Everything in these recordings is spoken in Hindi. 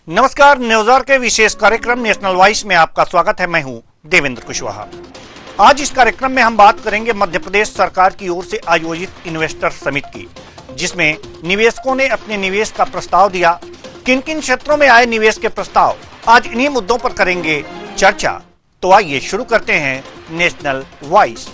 नमस्कार, न्यूज़र के विशेष कार्यक्रम नेशनल वॉइस में आपका स्वागत है। मैं हूं देवेंद्र कुशवाहा। आज इस कार्यक्रम में हम बात करेंगे मध्य प्रदेश सरकार की ओर से आयोजित इन्वेस्टर समिट की, जिसमें निवेशकों ने अपने निवेश का प्रस्ताव दिया। किन किन क्षेत्रों में आए निवेश के प्रस्ताव, आज इन्हीं मुद्दों पर करेंगे चर्चा। तो आइए शुरू करते हैं नेशनल वॉइस।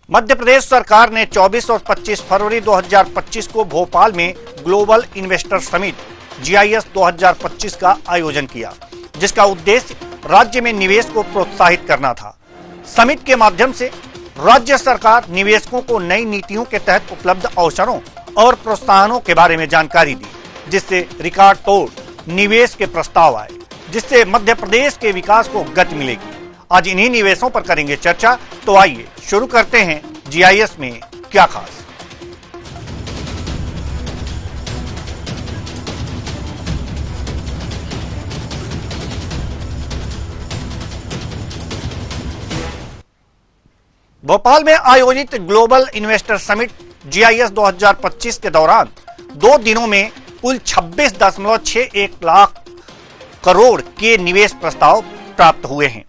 मध्य प्रदेश सरकार ने 24 और 25 फरवरी 2025 को भोपाल में ग्लोबल इन्वेस्टर समिट GIS 2025 का आयोजन किया, जिसका उद्देश्य राज्य में निवेश को प्रोत्साहित करना था। समिट के माध्यम से राज्य सरकार निवेशकों को नई नीतियों के तहत उपलब्ध अवसरों और प्रोत्साहनों के बारे में जानकारी दी, जिससे रिकॉर्ड तोड़ निवेश के प्रस्ताव आए, जिससे मध्य प्रदेश के विकास को गति मिलेगी। आज इन्हीं निवेशों पर करेंगे चर्चा। तो आइए शुरू करते हैं GIS में क्या खास। भोपाल में आयोजित ग्लोबल इन्वेस्टर समिट GIS 2025 के दौरान 2 दिनों में कुल 26.61 लाख करोड़ के निवेश प्रस्ताव प्राप्त हुए हैं,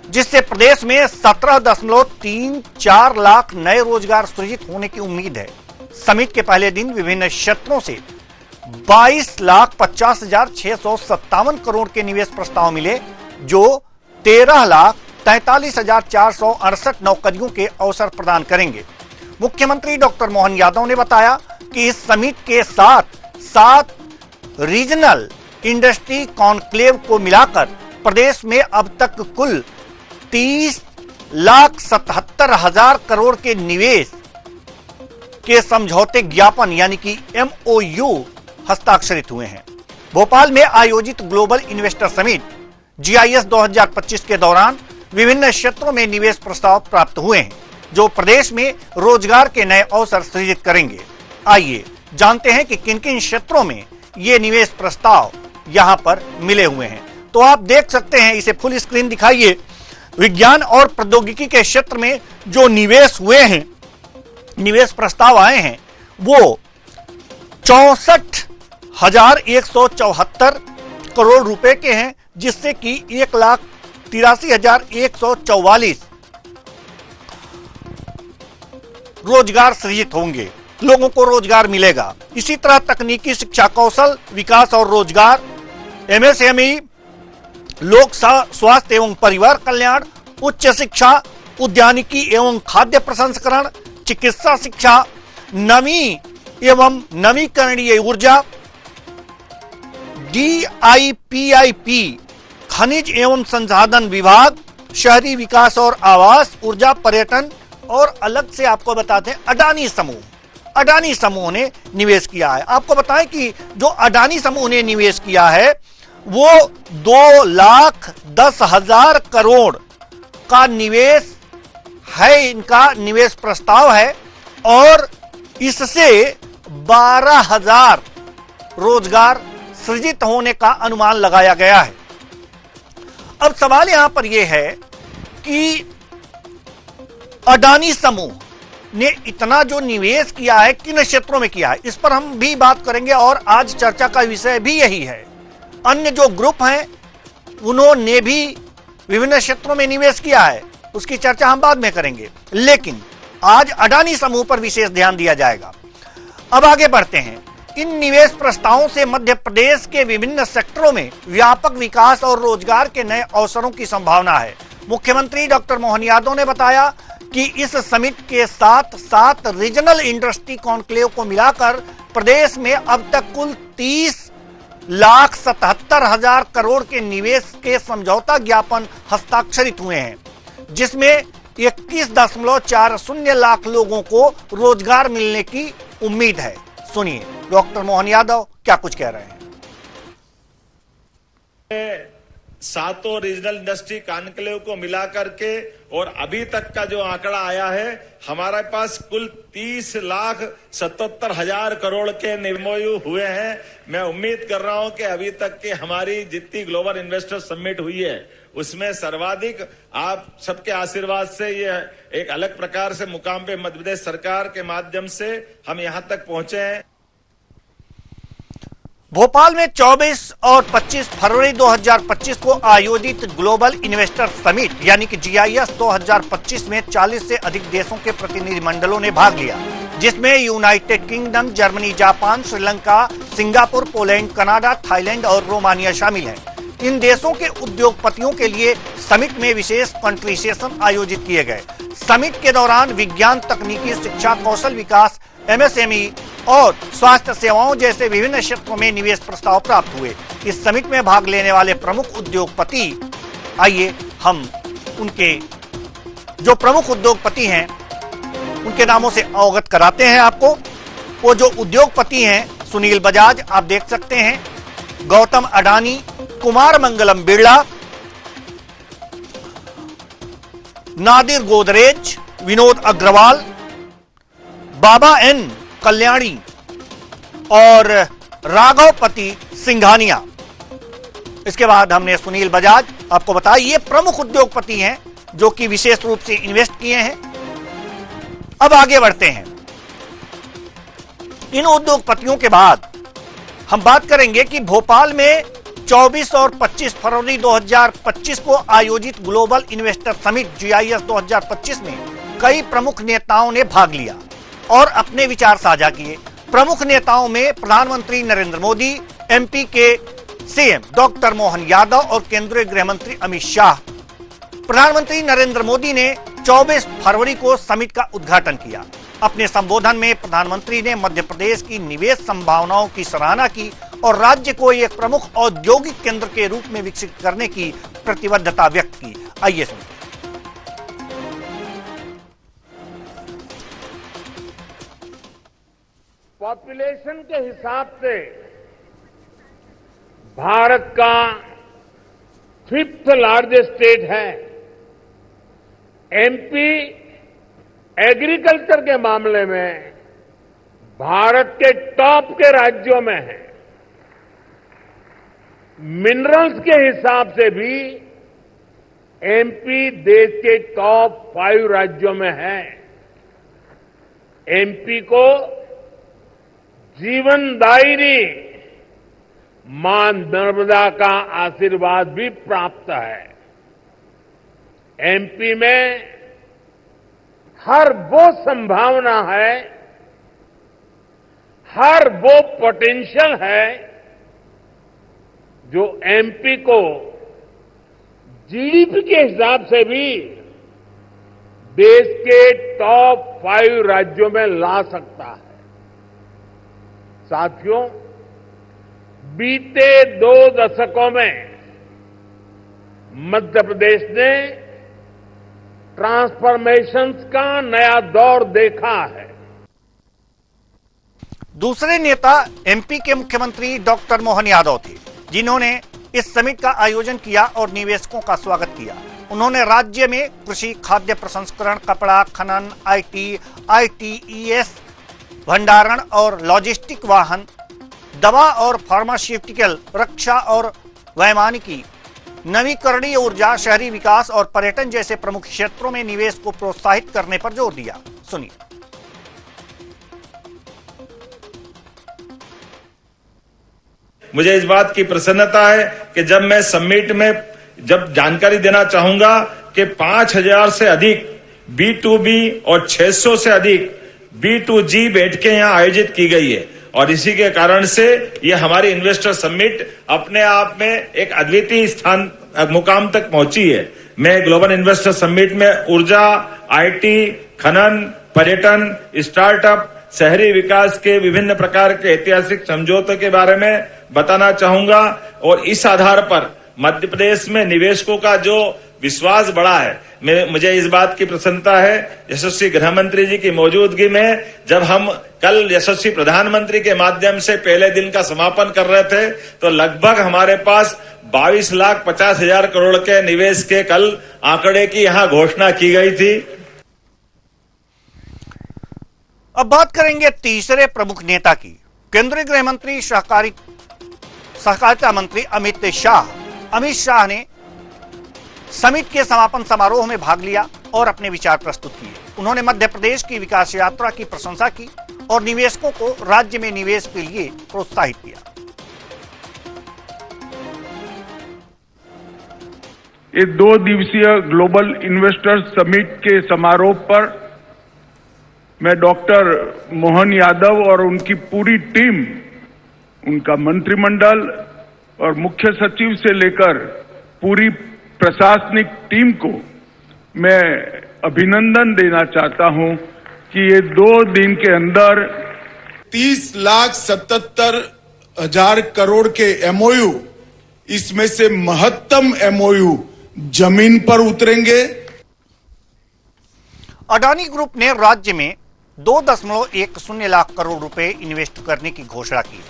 जिससे प्रदेश में 17.34 लाख नए रोजगार सृजित होने की उम्मीद है। समिट के पहले दिन विभिन्न क्षेत्रों से 22,50,657 करोड़ के निवेश प्रस्ताव मिले, जो 13,43,468 नौकरियों के अवसर प्रदान करेंगे। मुख्यमंत्री डॉक्टर मोहन यादव ने बताया कि इस समिट के साथ 7 रीजनल इंडस्ट्री कॉन्क्लेव को मिलाकर प्रदेश में अब तक कुल 30,77,000 करोड़ के निवेश के समझौते ज्ञापन यानी कि MOU हस्ताक्षरित हुए हैं। भोपाल में आयोजित ग्लोबल इन्वेस्टर समिट GIS 2025 के दौरान विभिन्न क्षेत्रों में निवेश प्रस्ताव प्राप्त हुए हैं, जो प्रदेश में रोजगार के नए अवसर सृजित करेंगे। आइए जानते हैं कि किन किन क्षेत्रों में ये निवेश प्रस्ताव यहां पर मिले हुए हैं। तो आप देख सकते हैं, इसे फुल स्क्रीन दिखाइए। विज्ञान और प्रौद्योगिकी के क्षेत्र में जो निवेश हुए हैं, निवेश प्रस्ताव आए हैं, वो 64,174 करोड़ रुपए के हैं, जिससे कि 1,83,144 रोजगार सृजित होंगे, लोगों को रोजगार मिलेगा। इसी तरह तकनीकी शिक्षा, कौशल विकास और रोजगार, MSME, लोक स्वास्थ्य एवं परिवार कल्याण, उच्च शिक्षा, उद्यानिकी एवं खाद्य प्रसंस्करण, चिकित्सा शिक्षा, नवी एवं नवीकरणीय ऊर्जा, DIPIP, खनिज एवं संसाधन विभाग, शहरी विकास और आवास, ऊर्जा, पर्यटन और अलग से आपको बताते हैं अडानी समूह ने निवेश किया है। आपको बताएं कि जो अडानी समूह ने निवेश किया है वो 2,10,000 करोड़ का निवेश है, इनका निवेश प्रस्ताव है, और इससे 12,000 रोजगार सृजित होने का अनुमान लगाया गया है। अब सवाल यहां पर यह है कि अडानी समूह ने इतना जो निवेश किया है, किन क्षेत्रों में किया है, इस पर हम भी बात करेंगे और आज चर्चा का विषय भी यही है। अन्य जो ग्रुप हैं उन्होंने भी विभिन्न क्षेत्रों में निवेश किया है, उसकी चर्चा हम बाद में करेंगे, लेकिन आज अडानी समूह पर विशेष ध्यान दिया जाएगा। अब आगे बढ़ते हैं। इन निवेश प्रस्तावों से मध्य प्रदेश के विभिन्न सेक्टरों में व्यापक विकास और रोजगार के नए अवसरों की संभावना है। मुख्यमंत्री डॉक्टर मोहन यादव ने बताया कि इस समिट के साथ 7 रीजनल इंडस्ट्री कॉन्क्लेव को मिलाकर प्रदेश में अब तक कुल 30,77,000 करोड़ के निवेश के समझौता ज्ञापन हस्ताक्षरित हुए हैं, जिसमें 21.40 लाख लोगों को रोजगार मिलने की उम्मीद है। सुनिए डॉक्टर मोहन यादव क्या कुछ कह रहे हैं। सातों रीजनल इंडस्ट्री कॉन्क्लेव को मिला करके और अभी तक का जो आंकड़ा आया है, हमारे पास कुल 30,77,000 करोड़ के एमओयू हुए हैं। मैं उम्मीद कर रहा हूं कि अभी तक की हमारी जितनी ग्लोबल इन्वेस्टर समिट हुई है उसमें सर्वाधिक आप सबके आशीर्वाद से ये एक अलग प्रकार से मुकाम पे मध्य प्रदेश सरकार के माध्यम से हम यहां तक पहुंचे हैं। भोपाल में 24 और 25 फरवरी 2025 को आयोजित ग्लोबल इन्वेस्टर समिट यानी कि GIS 2025 में 40 से अधिक देशों के प्रतिनिधिमंडलों ने भाग लिया, जिसमें United kingdom, Germany, Japan, Sri Lanka, Singapore, Poland, Canada, Thailand और रोमानिया शामिल हैं। इन देशों के उद्योगपतियों के लिए समिट में विशेष कंट्री सेशन आयोजित किए गए। समिट के दौरान विज्ञान, तकनीकी, शिक्षा, कौशल विकास, MSME और स्वास्थ्य सेवाओं जैसे विभिन्न क्षेत्रों में निवेश प्रस्ताव प्राप्त हुए। इस समिट में भाग लेने वाले प्रमुख उद्योगपति, आइए हम उनके जो प्रमुख उद्योगपति हैं उनके नामों से अवगत कराते हैं आपको। वो जो उद्योगपति हैं, सुनील बजाज आप देख सकते हैं, गौतम अडानी, कुमार मंगलम बिरला, नादिर गोदरेज, विनोद अग्रवाल, बाबा N कल्याणी और राघवपति सिंघानिया। इसके बाद हमने सुनील बजाज आपको बताया, ये प्रमुख उद्योगपति हैं जो कि विशेष रूप से इन्वेस्ट किए हैं। अब आगे बढ़ते हैं। इन उद्योगपतियों के बाद हम बात करेंगे कि भोपाल में 24 और 25 फरवरी 2025 को आयोजित ग्लोबल इन्वेस्टर समिट GIS 2025 में कई प्रमुख नेताओं ने भाग लिया और अपने विचार साझा किए। प्रमुख नेताओं में प्रधानमंत्री नरेंद्र मोदी, MP के CM डॉक्टर मोहन यादव और केंद्रीय गृह मंत्री अमित शाह। प्रधानमंत्री नरेंद्र मोदी ने 24 फरवरी को समिट का उद्घाटन किया। अपने संबोधन में प्रधानमंत्री ने मध्य प्रदेश की निवेश संभावनाओं की सराहना की और राज्य को एक प्रमुख औद्योगिक केंद्र के रूप में विकसित करने की प्रतिबद्धता व्यक्त की। आइए सुनिए। पॉपुलेशन के हिसाब से भारत का 5th लार्जेस्ट स्टेट है। MP एग्रीकल्चर के मामले में भारत के टॉप के राज्यों में है। मिनरल्स के हिसाब से भी MP देश के टॉप 5 राज्यों में है। MP को जीवनदायिनी मां नर्मदा का आशीर्वाद भी प्राप्त है। MP में हर वो संभावना है, हर वो पोटेंशियल है जो MP को GDP के हिसाब से भी देश के टॉप 5 राज्यों में ला सकता है। साथियों, बीते 2 दशकों में मध्य प्रदेश ने ट्रांसफॉर्मेशंस का नया दौर देखा है। दूसरे नेता MP के मुख्यमंत्री डॉक्टर मोहन यादव थे, जिन्होंने इस समिट का आयोजन किया और निवेशकों का स्वागत किया। उन्होंने राज्य में कृषि, खाद्य प्रसंस्करण, कपड़ा, खनन, IT, ITES, भंडारण और लॉजिस्टिक, वाहन, दवा और फार्मास्यूटिकल, रक्षा और वैमानिकी, नवीकरणीय ऊर्जा, शहरी विकास और पर्यटन जैसे प्रमुख क्षेत्रों में निवेश को प्रोत्साहित करने पर जोर दिया। सुनिए। मुझे इस बात की प्रसन्नता है कि जब मैं समिट में जब जानकारी देना चाहूंगा कि 5,000 से अधिक B2B और 600 से अधिक B2G बैठकें यहां आयोजित की गई है और इसी के कारण से ये हमारी इन्वेस्टर समिट अपने आप में एक अद्वितीय स्थान मुकाम तक पहुंची है। मैं ग्लोबल इन्वेस्टर समिट में ऊर्जा, IT, खनन, पर्यटन, स्टार्टअप, शहरी विकास के विभिन्न प्रकार के ऐतिहासिक समझौतों के बारे में बताना चाहूंगा और इस आधार पर मध्य प्रदेश में निवेशकों का जो विश्वास बढ़ा है, मुझे इस बात की प्रसन्नता है यशस्वी गृह मंत्री जी की मौजूदगी में जब हम कल यशस्वी प्रधानमंत्री के माध्यम से पहले दिन का समापन कर रहे थे तो लगभग हमारे पास 22,50,000 करोड़ के निवेश के कल आंकड़े की यहां घोषणा की गई थी। अब बात करेंगे तीसरे प्रमुख नेता की। केंद्रीय गृह मंत्री सहकारिता मंत्री अमित शाह ने समिट के समापन समारोह में भाग लिया और अपने विचार प्रस्तुत किए। उन्होंने मध्य प्रदेश की विकास यात्रा की प्रशंसा की और निवेशकों को राज्य में निवेश के लिए प्रोत्साहित किया। इस 2 दिवसीय ग्लोबल इन्वेस्टर्स समिट के समारोह पर मैं डॉक्टर मोहन यादव और उनकी पूरी टीम, उनका मंत्रिमंडल और मुख्य सचिव से लेकर पूरी प्रशासनिक टीम को मैं अभिनंदन देना चाहता हूं कि ये 2 दिन के अंदर 30,77,000 करोड़ के एमओयू, इसमें से महत्तम एमओयू जमीन पर उतरेंगे। अडानी ग्रुप ने राज्य में 2.10 लाख करोड़ रुपए इन्वेस्ट करने की घोषणा की।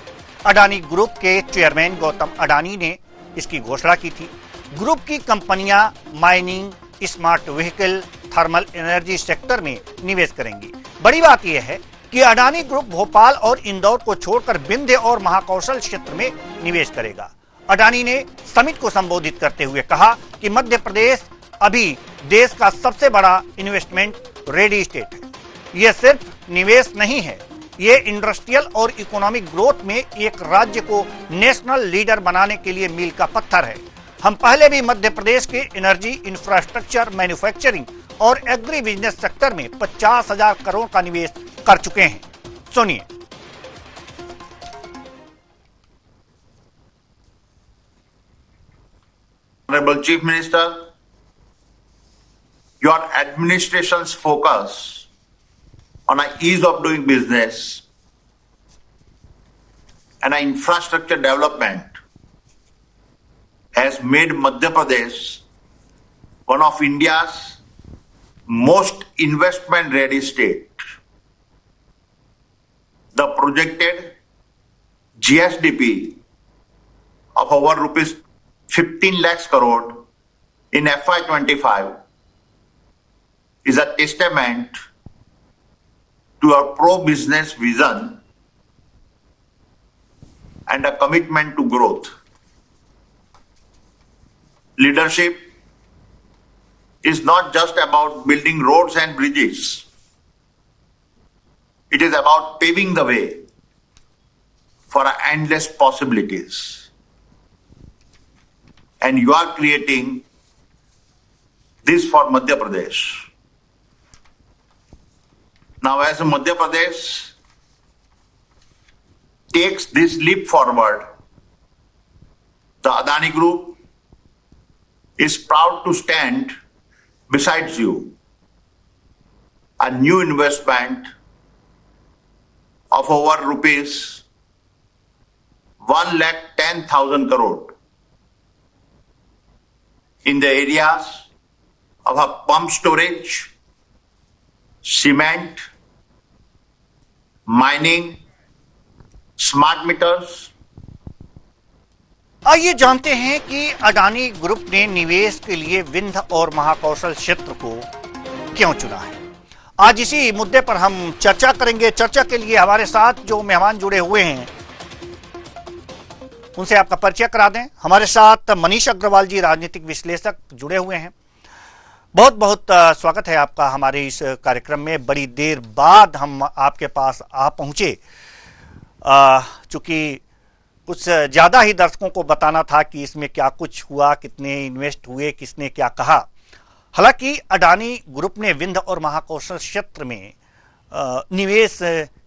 अडानी ग्रुप के चेयरमैन गौतम अडानी ने इसकी घोषणा की थी। ग्रुप की कंपनियां mining, smart vehicle, thermal energy sector में निवेश करेंगी। बड़ी बात यह है कि अडानी ग्रुप भोपाल और इंदौर को छोड़कर विंध्य और महाकौशल क्षेत्र में निवेश करेगा। अडानी ने समिट को संबोधित करते हुए कहा कि मध्य प्रदेश अभी देश का सबसे बड़ा इन्वेस्टमेंट रेडी स्टेट है। यह सिर्फ निवेश नहीं है, यह इंडस्ट्रियल और इकोनॉमिक ग्रोथ में एक राज्य को नेशनल लीडर बनाने के लिए मील का पत्थर है। हम पहले भी मध्य प्रदेश के एनर्जी, इंफ्रास्ट्रक्चर, मैन्युफैक्चरिंग और एग्री बिजनेस सेक्टर में 50,000 करोड़ का निवेश कर चुके हैं। सुनिए। Honorable Chief Minister, your administration's focus on an ease of doing business and an infrastructure development has made Madhya Pradesh one of India's most investment-ready state. The projected GSDP of over rupees 15 lakhs crore in FY25 is a testament to our pro-business vision and a commitment to growth. Leadership is not just about building roads and bridges. It is about paving the way for endless possibilities. And you are creating this for Madhya Pradesh. Now, as Madhya Pradesh takes this leap forward, the Adani Group is proud to stand besides you. A new investment of over rupees 1,10,000 crore in the areas of a pump storage, cement, mining, smart meters. आइए जानते हैं कि अडानी ग्रुप ने निवेश के लिए विंध्य और महाकौशल क्षेत्र को क्यों चुना है। आज इसी मुद्दे पर हम चर्चा करेंगे। चर्चा के लिए हमारे साथ जो मेहमान जुड़े हुए हैं उनसे आपका परिचय करा दें। हमारे साथ मनीष अग्रवाल जी, राजनीतिक विश्लेषक, जुड़े हुए हैं। बहुत बहुत स्वागत है आपका हमारे इस कार्यक्रम में। बड़ी देर बाद हम आपके पास आ पहुंचे, चूंकि कुछ ज्यादा ही दर्शकों को बताना था कि इसमें क्या कुछ हुआ, कितने इन्वेस्ट हुए, किसने क्या कहा। हालांकि अडानी ग्रुप ने विंध्य और महाकौशल क्षेत्र में निवेश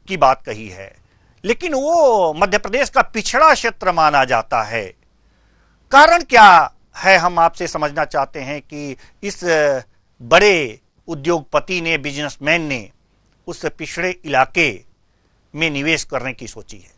की बात कही है, लेकिन वो मध्य प्रदेश का पिछड़ा क्षेत्र माना जाता है। कारण क्या है, हम आपसे समझना चाहते हैं कि इस बड़े उद्योगपति ने, बिजनेसमैन ने उस पिछड़े इलाके में निवेश करने की सोची है।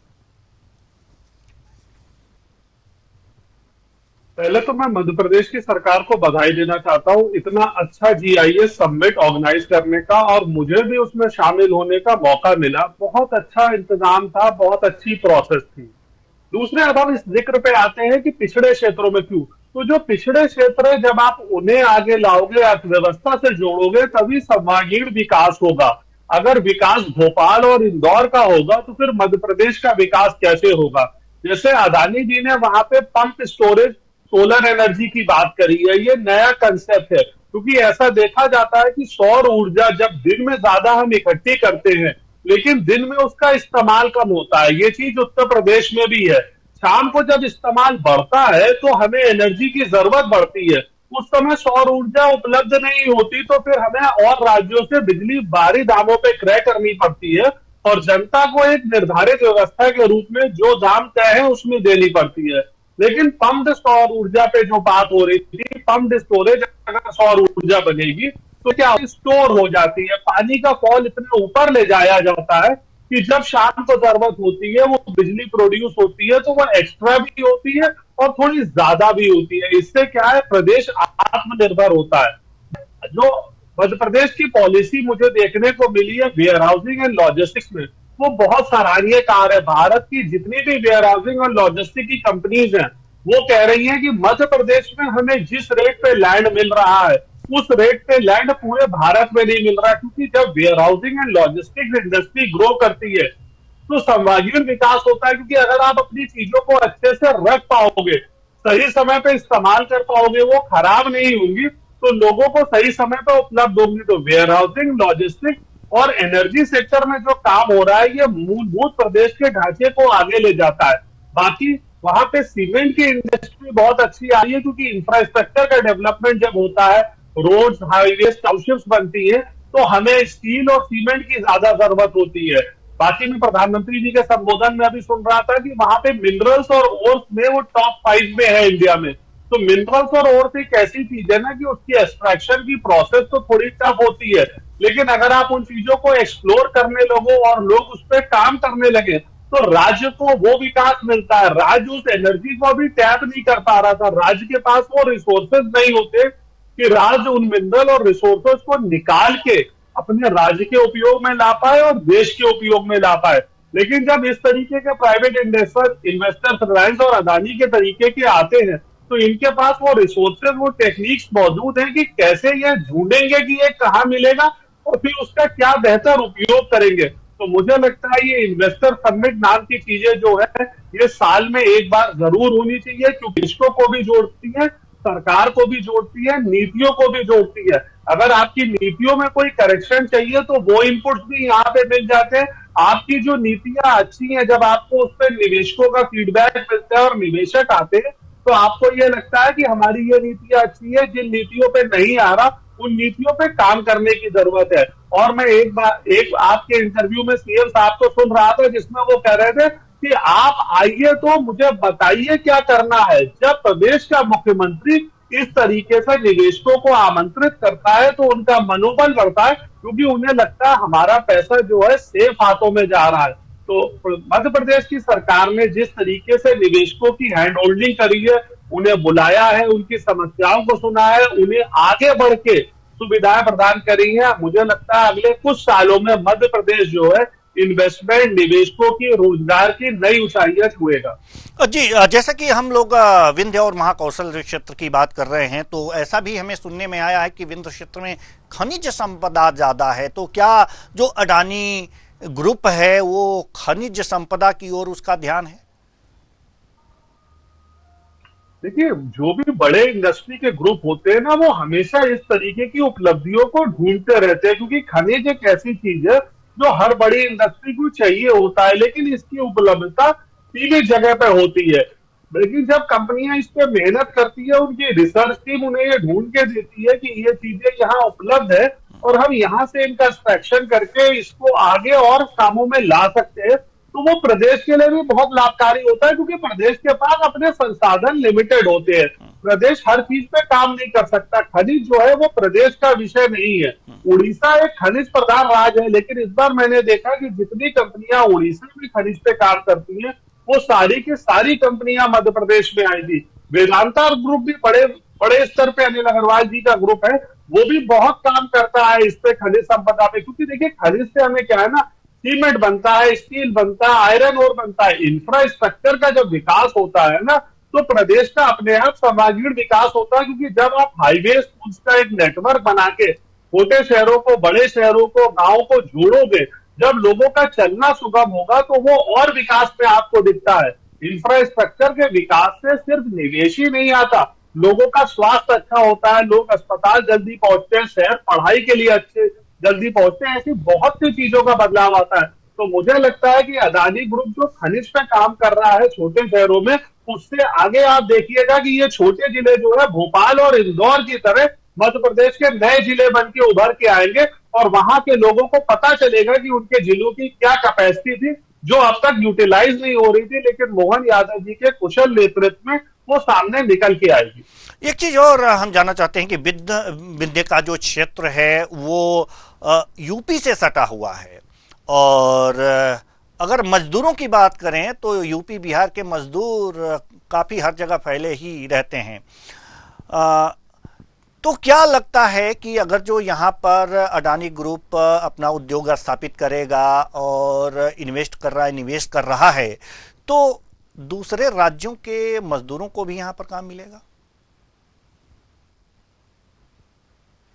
पहले तो मैं मध्य प्रदेश की सरकार को बधाई देना चाहता हूं इतना अच्छा GIS समिट ऑर्गेनाइज करने का, और मुझे भी उसमें शामिल होने का मौका मिला। बहुत अच्छा इंतजाम था, बहुत अच्छी प्रोसेस थी। दूसरे, अब हम इस जिक्र पे आते हैं कि पिछड़े क्षेत्रों में क्यों। तो जो पिछड़े क्षेत्र है, जब आप उन्हें आगे लाओगे, अर्थव्यवस्था से जोड़ोगे, तभी सर्वांगीण विकास होगा। अगर विकास भोपाल और इंदौर का होगा तो फिर मध्य प्रदेश का विकास कैसे होगा। जैसे अदानी जी ने वहां पे पंप स्टोरेज सोलर एनर्जी की बात करी है, ये नया कंसेप्ट है, क्योंकि ऐसा देखा जाता है कि सौर ऊर्जा जब दिन में ज्यादा हम इकट्ठी करते हैं लेकिन दिन में उसका इस्तेमाल कम होता है। ये चीज उत्तर प्रदेश में भी है। शाम को जब इस्तेमाल बढ़ता है तो हमें एनर्जी की जरूरत बढ़ती है, उस समय सौर ऊर्जा उपलब्ध नहीं होती, तो फिर हमें और राज्यों से बिजली बाहरी दामों पे क्रय करनी पड़ती है और जनता को एक निर्धारित व्यवस्था के रूप में जो दाम तय है उसमें देनी पड़ती है। लेकिन पम्प्ड सौर ऊर्जा पे जो बात हो रही थी, पम्प्ड स्टोरेज, अगर सौर ऊर्जा बनेगी तो क्या स्टोर हो जाती है, पानी का फॉल इतने ऊपर ले जाया जाता है कि जब शाम को जरूरत होती है वो बिजली प्रोड्यूस होती है तो वो एक्स्ट्रा भी होती है और थोड़ी ज्यादा भी होती है। इससे क्या है, प्रदेश आत्मनिर्भर होता है। जो मध्य प्रदेश की पॉलिसी मुझे देखने को मिली है वेयर हाउसिंग एंड लॉजिस्टिक्स में, वो बहुत सराहनीय कार्य है। भारत की जितनी भी वेयर हाउसिंग और लॉजिस्टिक की कंपनीज हैं वो कह रही हैं कि मध्य प्रदेश में हमें जिस रेट पे लैंड मिल रहा है उस रेट पे लैंड पूरे भारत में नहीं मिल रहा, क्योंकि जब warehousing and logistics industry grow करती है तो सर्वांगीण विकास होता है। क्योंकि अगर आप अपनी चीजों को अच्छे से रख पाओगे, सही समय पे इस्तेमाल कर पाओगे, वो खराब नहीं होंगी, तो लोगों को सही समय पे उपलब्ध होंगी। तो वेयर हाउसिंग, लॉजिस्टिक और एनर्जी सेक्टर में जो काम हो रहा है ये मूलभूत प्रदेश के ढांचे को आगे ले जाता है। बाकी वहां पे सीमेंट की इंडस्ट्री बहुत अच्छी आ रही है, क्योंकि इंफ्रास्ट्रक्चर का डेवलपमेंट जब होता है, रोड्स, हाईवे, टाउनशिप्स बनती है, तो हमें स्टील और सीमेंट की ज्यादा जरूरत होती है। बाकी मैं प्रधानमंत्री जी के संबोधन में अभी सुन रहा था कि वहां पे मिनरल्स और ओर्स में वो टॉप 5 में है इंडिया में। तो मिनरल्स और ओर्स एक ऐसी चीज है ना कि उसकी एक्सट्रैक्शन की प्रोसेस तो थोड़ी टफ होती है, लेकिन अगर आप उन चीजों को एक्सप्लोर करने लगो और लोग उस पर काम करने लगे तो राज्य को वो विकास मिलता है। राज्य उस एनर्जी को भी टैप नहीं कर पा रहा था, राज्य के पास वो रिसोर्सेज नहीं होते कि राज्य उन मिनरल और रिसोर्सेज को निकाल के अपने राज्य के उपयोग में ला पाए और देश के उपयोग में ला पाए। लेकिन जब इस तरीके के प्राइवेट इन्वेस्टर्स रिलायंस और अदानी के तरीके के आते हैं तो इनके पास वो रिसोर्सेज, वो टेक्निक्स मौजूद हैं कि कैसे ये ढूंढेंगे कि ये कहाँ मिलेगा और फिर उसका क्या बेहतर उपयोग करेंगे। तो मुझे लगता है ये इन्वेस्टर समिट नाम की चीजें जो है ये साल में एक बार जरूर होनी चाहिए, क्योंकि देशों को भी जोड़ती है, सरकार को भी जोड़ती है, नीतियों को भी जोड़ती है। अगर आपकी नीतियों में कोई करेक्शन चाहिए तो वो इनपुट्स भी यहाँ पे मिल जाते हैं। आपकी जो नीतियां अच्छी हैं, जब आपको उस पर निवेशकों का फीडबैक मिलता है और निवेशक आते हैं तो आपको ये लगता है कि हमारी ये नीतियां अच्छी है, जिन नीतियों पे नहीं आ रहा उन नीतियों पे काम करने की जरूरत है। और मैं एक आपके इंटरव्यू में सीएम साहब को सुन रहा था जिसमें वो कह रहे थे कि आप आइए तो मुझे बताइए क्या करना है। जब प्रदेश का मुख्यमंत्री इस तरीके से निवेशकों को आमंत्रित करता है तो उनका मनोबल बढ़ता है, क्योंकि उन्हें लगता है हमारा पैसा जो है सेफ हाथों में जा रहा है। तो मध्य प्रदेश की सरकार ने जिस तरीके से निवेशकों की हैंड होल्डिंग करी है, उन्हें बुलाया है, उनकी समस्याओं को सुना है, उन्हें आगे बढ़ के सुविधाएं प्रदान करी है, मुझे लगता है अगले कुछ सालों में मध्य प्रदेश जो है इन्वेस्टमेंट, निवेशकों की, रोजगार की नई ऊंचाइयां छुएगा। जी, जैसा कि हम लोग विंध्य और महाकौशल क्षेत्र की बात कर रहे हैं तो ऐसा भी हमें सुनने में आया है कि विंध्य क्षेत्र में खनिज संपदा ज्यादा है, तो क्या जो अडानी ग्रुप है वो खनिज संपदा की ओर उसका ध्यान है? देखिए, जो भी बड़े इंडस्ट्री के ग्रुप होते हैं ना, वो हमेशा इस तरीके की उपलब्धियों को ढूंढते रहते हैं, क्योंकि खनिज एक ऐसी चीज है जो हर बड़ी इंडस्ट्री को चाहिए होता है, लेकिन इसकी उपलब्धता सीमित जगह पे होती है। लेकिन जब कंपनियां इस पे मेहनत करती है, उनकी रिसर्च टीम उन्हें ये ढूंढ के देती है कि ये चीजें यहाँ उपलब्ध है और हम यहाँ से इनका एक्सट्रैक्शन करके इसको आगे और कामों में ला सकते हैं, तो वो प्रदेश के लिए भी बहुत लाभकारी होता है, क्योंकि प्रदेश के पास अपने संसाधन लिमिटेड होते हैं। प्रदेश हर चीज पे काम नहीं कर सकता। खनिज जो है वो प्रदेश का विषय नहीं है। उड़ीसा एक खनिज प्रधान राज्य है, लेकिन इस बार मैंने देखा कि जितनी कंपनियां उड़ीसा में खनिज पे काम करती हैं वो सारी की सारी कंपनियां मध्य प्रदेश में आई थी। वेदांता ग्रुप भी बड़े स्तर पे, अनिल अग्रवाल जी का ग्रुप है, वो भी बहुत काम करता है इस पे, खनिज संपदा पे। क्योंकि देखिए, खनिज से हमें क्या है ना, सीमेंट बनता है, स्टील बनता है, आयरन ओर बनता है। इंफ्रास्ट्रक्चर का जब विकास होता है ना, तो प्रदेश का अपने आप सर्वांगीण विकास होता है, क्योंकि जब आप हाईवे पुल्स का एक नेटवर्क बना के छोटे शहरों को, बड़े शहरों को, गांव को जोड़ोगे, जब लोगों का चलना सुगम होगा तो वो और विकास में आपको दिखता है। इंफ्रास्ट्रक्चर के विकास से सिर्फ निवेश ही नहीं आता, लोगों का स्वास्थ्य अच्छा होता है, लोग अस्पताल जल्दी पहुंचते हैं, शहर पढ़ाई के लिए अच्छे जल्दी पहुंचते हैं, ऐसी बहुत सी चीजों का बदलाव आता है। तो मुझे लगता है कि अदानी ग्रुप जो खनिज पे काम कर रहा है छोटे शहरों में, उससे आगे आप देखिएगा कि ये छोटे जिले जो है भोपाल और इंदौर की तरह मध्य प्रदेश के नए जिले बन के उभर के आएंगे, और वहां के लोगों को पता चलेगा कि उनके जिलों की क्या कैपेसिटी थी जो अब तक यूटिलाइज नहीं हो रही थी, लेकिन मोहन यादव जी के कुशल नेतृत्व में वो सामने निकल के आएगी। एक चीज और हम जानना चाहते हैं कि विंध्य का जो क्षेत्र है वो यूपी से सटा हुआ है, और अगर मजदूरों की बात करें तो यूपी बिहार के मजदूर काफी हर जगह फैले ही रहते हैं। तो क्या लगता है कि अगर जो यहाँ पर अडानी ग्रुप अपना उद्योग स्थापित करेगा और निवेश कर रहा है, तो दूसरे राज्यों के मजदूरों को भी यहाँ पर काम मिलेगा?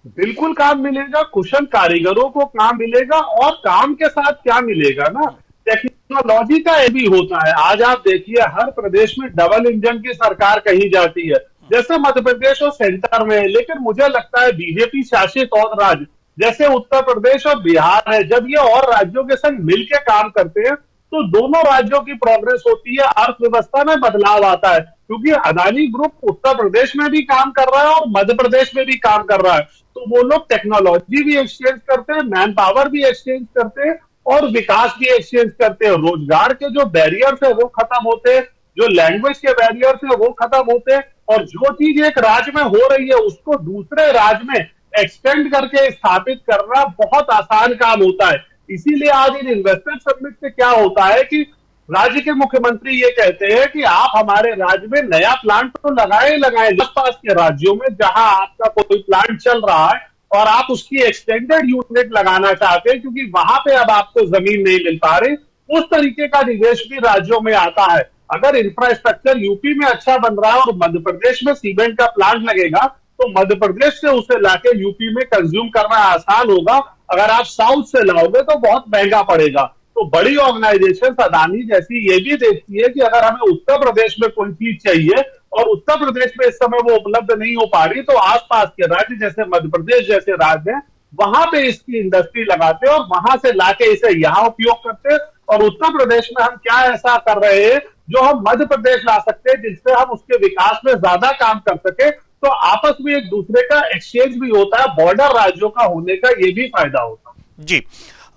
बिल्कुल काम मिलेगा, कुशल कारीगरों को काम मिलेगा, और काम के साथ क्या मिलेगा ना, टेक्नोलॉजी का ये भी होता है। आज आप देखिए हर प्रदेश में डबल इंजन की सरकार कही जाती है, जैसे मध्य प्रदेश और सेंटर में है, लेकिन मुझे लगता है बीजेपी शासित और राज्य जैसे उत्तर प्रदेश और बिहार है, जब ये और राज्यों के संग मिलकर काम करते हैं तो दोनों राज्यों की प्रोग्रेस होती है, अर्थव्यवस्था में बदलाव आता है। क्योंकि अदानी ग्रुप उत्तर प्रदेश में भी काम कर रहा है और मध्य प्रदेश में भी काम कर रहा है, तो वो लोग टेक्नोलॉजी भी एक्सचेंज करते हैं, मैन पावर भी एक्सचेंज करते हैं, और विकास भी एक्सचेंज करते हैं। रोजगार के जो बैरियर्स है वो खत्म होते हैं, जो लैंग्वेज के बैरियर्स है वो खत्म होते हैं, और जो चीज एक राज्य में हो रही है उसको दूसरे राज्य में एक्सटेंड करके स्थापित करना बहुत आसान काम होता है। इसीलिए आज इन इन्वेस्टर समिट से क्या होता है कि राज्य के मुख्यमंत्री ये कहते हैं कि आप हमारे राज्य में नया प्लांट तो लगाए आसपास के राज्यों में जहां आपका कोई प्लांट चल रहा है और आप उसकी एक्सटेंडेड यूनिट लगाना चाहते हैं, क्योंकि वहां पे अब आपको जमीन नहीं मिल पा रही, उस तरीके का निवेश भी राज्यों में आता है। अगर इंफ्रास्ट्रक्चर यूपी में अच्छा बन रहा है और मध्य प्रदेश में सीमेंट का प्लांट लगेगा, तो मध्य प्रदेश से उसे लाके यूपी में कंज्यूम करना आसान होगा। अगर आप साउथ से लाओगे तो बहुत महंगा पड़ेगा। तो बड़ी ऑर्गेनाइजेशन अदानी जैसी ये भी देखती है कि अगर हमें उत्तर प्रदेश में कोई चीज चाहिए और उत्तर प्रदेश में इस समय वो उपलब्ध नहीं हो पा रही, तो आसपास के राज्य जैसे मध्य प्रदेश जैसे राज्य हैं वहां पे इसकी इंडस्ट्री लगाते हैं और वहां से लाके इसे यहाँ उपयोग करते हैं। और उत्तर प्रदेश में हम क्या ऐसा कर रहे हैं जो हम मध्य प्रदेश ला सकते हैं, जिससे हम उसके विकास में ज्यादा काम कर सके। तो आपस में एक दूसरे का एक्सचेंज भी होता है, बॉर्डर राज्यों का होने का ये भी फायदा होता है। जी,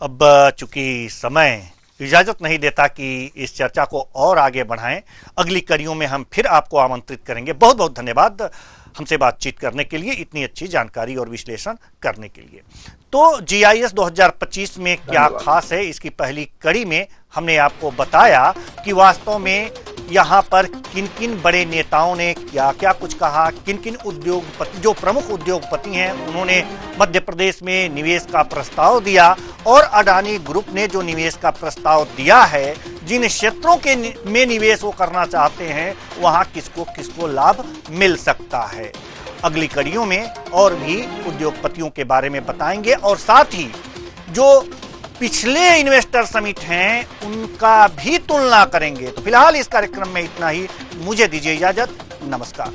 अब चूंकि समय इजाजत नहीं देता कि इस चर्चा को और आगे बढ़ाएं, अगली कड़ियों में हम फिर आपको आमंत्रित करेंगे। बहुत बहुत धन्यवाद हमसे बातचीत करने के लिए, इतनी अच्छी जानकारी और विश्लेषण करने के लिए। तो जीआईएस 2025 में क्या खास है, इसकी पहली कड़ी में हमने आपको बताया कि वास्तव में यहाँ पर किन किन बड़े नेताओं ने क्या क्या कुछ कहा, किन किन उद्योगपति, जो प्रमुख उद्योगपति हैं, उन्होंने मध्य प्रदेश में निवेश का प्रस्ताव दिया, और अडानी ग्रुप ने जो निवेश का प्रस्ताव दिया है, जिन क्षेत्रों के में निवेश वो करना चाहते हैं, वहाँ किसको किसको लाभ मिल सकता है। अगली कड़ियों में और भी उद्योगपतियों के बारे में बताएंगे, और साथ ही जो पिछले इन्वेस्टर समिट हैं उनका भी तुलना करेंगे। तो फिलहाल इस कार्यक्रम में इतना ही, मुझे दीजिए इजाजत, नमस्कार।